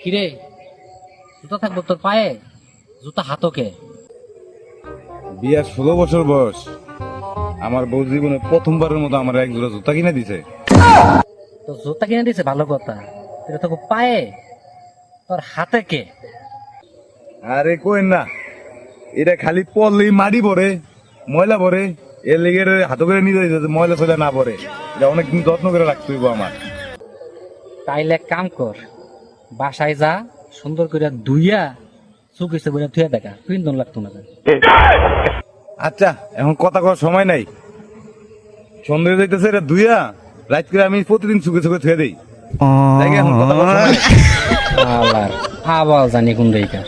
কিরে, জুতা থাকবো তোর পায়ে, জুতা হাতকে। বিয়ার 16 বছর বয়স, আমার বউ জীবনে প্রথমবারের মতো আমার এক জোড়া জুতা কিনে দিছে। তো জুতা কিনে দিছে ভালো কথা, এটা তোকে পায়ে, তোর হাতে কে? আরে কই না, এটা খালি পড়লেই মাটি পড়ে, ময়লা পড়ে, এর লেগে হাতে করে নিয়ে যাইতে ময়লা ফেলে না পড়ে। এটা অনেকদিন যত্ন করে রাখতে হইব আমার। তাইলে এক কাম কর, বাসায় যা, সুন্দর করে ধুইয়া চুকিছে বইয়া ধুয়ে দেখা, পিন্দন লাগতো না। আচ্ছা, এখন কথা কওয়ার সময় নাই। সন্দেহ যাইতেছে এটা ধুইয়া রাত করে আমি প্রতিদিন চুকে চুকে ধুয়ে দেই। এখন কথা কওয়ার সময় নাই। আবার আবার জানি কোন দিকে